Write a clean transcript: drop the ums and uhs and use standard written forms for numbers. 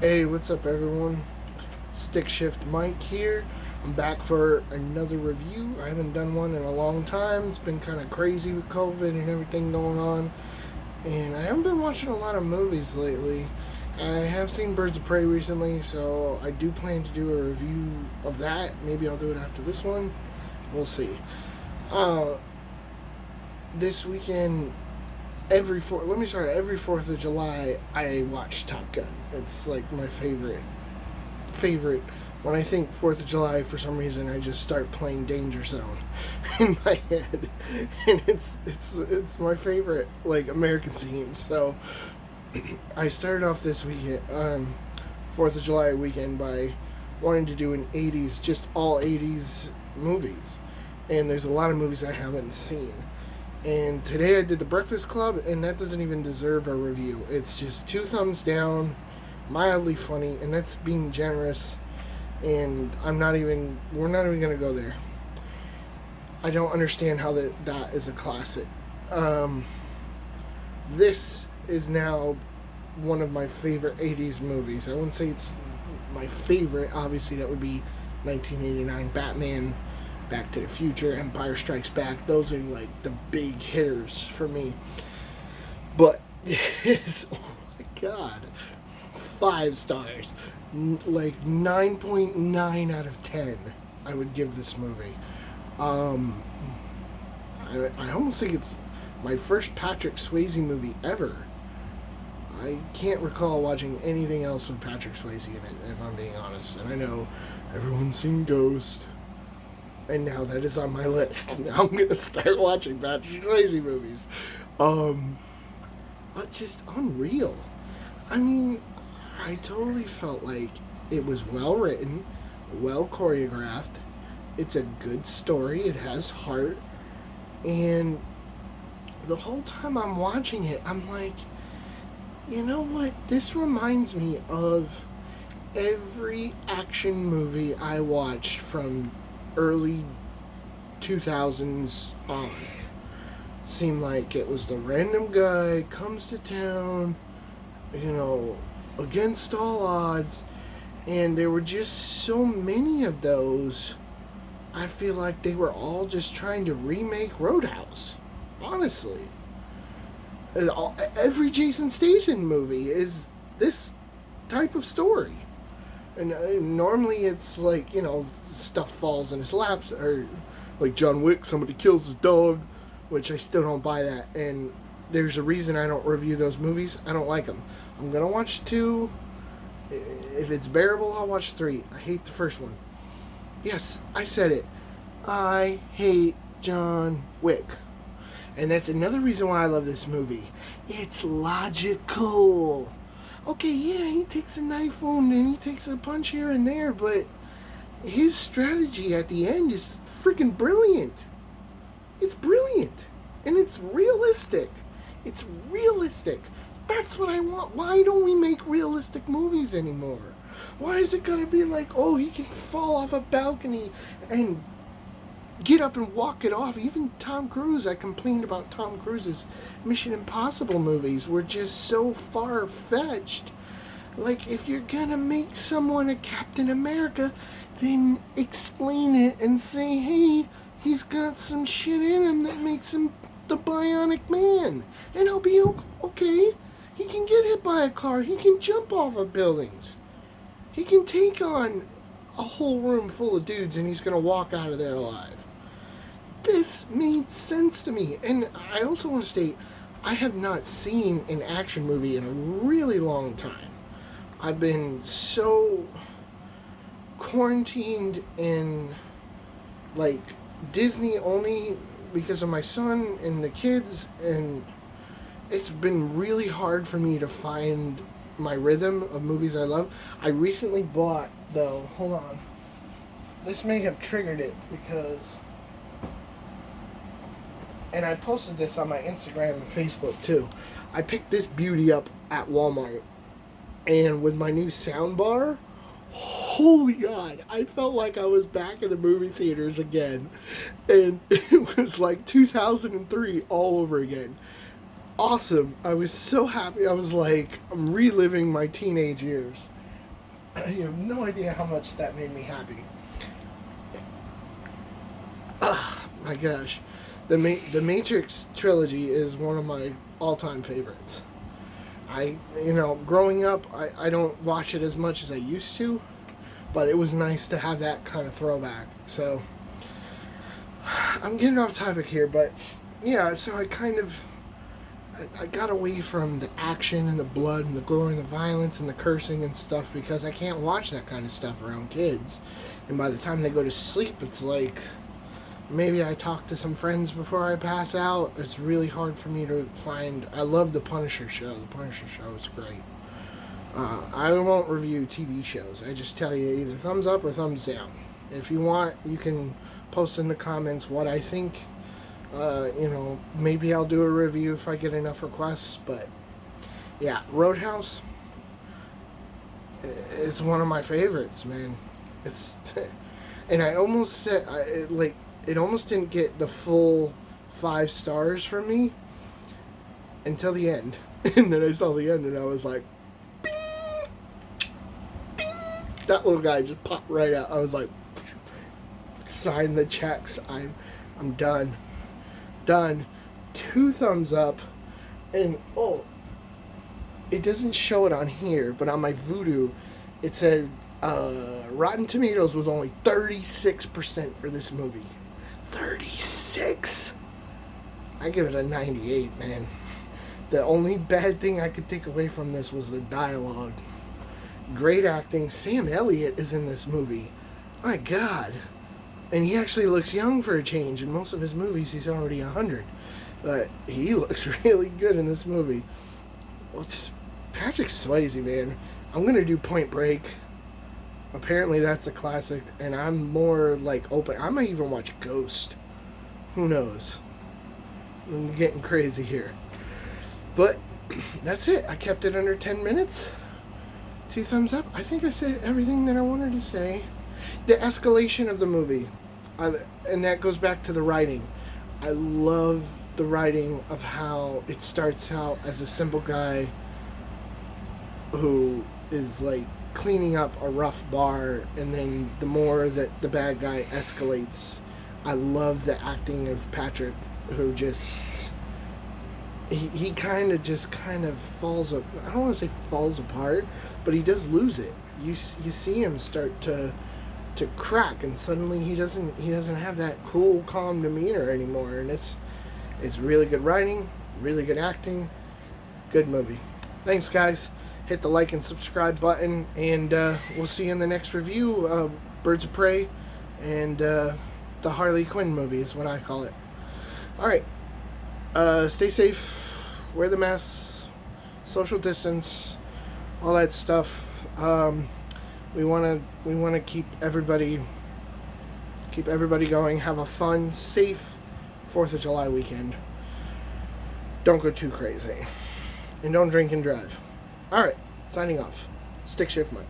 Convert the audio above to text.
Hey, what's up, everyone? Stick Shift Mike here. I'm back for another review. I haven't done one in a long time. It's been kind of crazy with COVID and everything going on. And I haven't been watching a lot of movies lately. I have seen Birds of Prey recently, so I do plan to do a review of that. Maybe I'll do it after this one. We'll see. Uh, this weekend, every 4th of July, I watch Top Gun. It's like my favorite. When I think 4th of July, for some reason, I just start playing Danger Zone in my head, and it's my favorite like American theme. So I started off this weekend, 4th of July weekend, by wanting to do an '80s, just all '80s movies, and there's a lot of movies I haven't seen. And today I did the Breakfast Club, and that doesn't even deserve a review. It's just two thumbs down, mildly funny, and that's being generous. And we're not even gonna go there. I don't understand how that is a classic. Um, this is now one of my favorite '80s movies. I wouldn't say it's my favorite. Obviously, that would be 1989 Batman, Back to the Future, Empire Strikes Back. Those are like the big hitters for me. But this, oh my god, 5 stars, like 9.9 out of 10. I would give this movie. Um, I almost think it's my first Patrick Swayze movie ever. I can't recall watching anything else with Patrick Swayze in it, if I'm being honest. And I know everyone's seen Ghost, and now that is on my list. Now I'm gonna start watching Patrick Swayze movies. Um, but just unreal. I mean, I totally felt like it was well written, well choreographed. It's a good story. It has heart, and the whole time I'm watching it, I'm like, you know what? This reminds me of every action movie I watched from early 2000s on. Seemed like it was the random guy comes to town, you know, against all odds, and there were just so many of those. I feel like they were all just trying to remake Roadhouse. Honestly, every Jason Statham movie is this type of story. And normally it's like, stuff falls in his laps, or like John Wick, somebody kills his dog, which I still don't buy that. And there's a reason I don't review those movies. I don't like them. I'm gonna watch two. If it's bearable, I'll watch three. I hate the first one. Yes, I said it. I hate John Wick. And that's another reason why I love this movie. It's logical. Okay, yeah, he takes a knife wound and he takes a punch here and there, but his strategy at the end is freaking brilliant. It's brilliant. And it's realistic. It's realistic. That's what I want. Why don't we make realistic movies anymore? Why is it gotta be like, oh, he can fall off a balcony and get up and walk it off? Even Tom Cruise, I complained about Tom Cruise's Mission Impossible movies, were just so far fetched. Like, if you're gonna make someone a Captain America, then explain it and say, hey, he's got some shit in him that makes him the Bionic Man. And I'll be okay. He can get hit by a car, he can jump off of buildings, he can take on a whole room full of dudes, and he's gonna walk out of there alive. This made sense to me. And I also want to state, I have not seen an action movie in a really long time. I've been so quarantined in like Disney only because of my son and the kids, and it's been really hard for me to find my rhythm of movies I love. I recently bought, though, hold on. This may have triggered it because, and I posted this on my Instagram and Facebook too. I picked this beauty up at Walmart, and with my new sound bar, holy God, I felt like I was back in the movie theaters again. And it was like 2003 all over again. Awesome. I was so happy. I was like, I'm reliving my teenage years. You have no idea how much that made me happy. Ah, my gosh. The Matrix trilogy is one of my all-time favorites. Growing up, I don't watch it as much as I used to, but it was nice to have that kind of throwback. So, I'm getting off topic here, but yeah, so I got away from the action and the blood and the gore and the violence and the cursing and stuff because I can't watch that kind of stuff around kids. And by the time they go to sleep, it's like maybe I talk to some friends before I pass out. It's really hard for me to find. I love The Punisher show. The Punisher show is great. I won't review TV shows. I just tell you either thumbs up or thumbs down. If you want, you can post in the comments what I think. Maybe I'll do a review if I get enough requests. But yeah, Roadhouse is one of my favorites, man. It's and I almost said it almost didn't get the full 5 stars from me until the end. And then I saw the end and I was like, bing, bing. That little guy just popped right out. I was like, sign the checks. I'm done. Done. 2 thumbs up. And it doesn't show it on here, but on my Vudu it said Rotten Tomatoes was only 36% for this movie. 36. I give it a 98, man. The only bad thing I could take away from this was the dialogue. Great acting. Sam Elliott is in this movie. My God. And he actually looks young for a change. In most of his movies, he's already 100. But he looks really good in this movie. Well, it's Patrick Swayze, man. I'm going to do Point Break. Apparently that's a classic, and I'm more like open. I might even watch Ghost. Who knows? I'm getting crazy here. But that's it. I kept it under 10 minutes. 2 thumbs up. I think I said everything that I wanted to say. The escalation of the movie, and that goes back to the writing. I love the writing of how it starts out as a simple guy who is like cleaning up a rough bar, and then the more that the bad guy escalates. I love the acting of Patrick, who just he kind of falls up. I don't want to say falls apart, but he does lose it. You see him start to crack, and suddenly he doesn't have that cool, calm demeanor anymore. And it's really good writing, really good acting, good movie. Thanks, guys. Hit the like and subscribe button, and we'll see you in the next review. Birds of Prey and the Harley Quinn movie is what I call it. All right. Stay safe. Wear the mask. Social distance. All that stuff. We want to keep everybody going. Have a fun, safe 4th of July weekend. Don't go too crazy, and don't drink and drive. All right, signing off. Stick shift, Mike.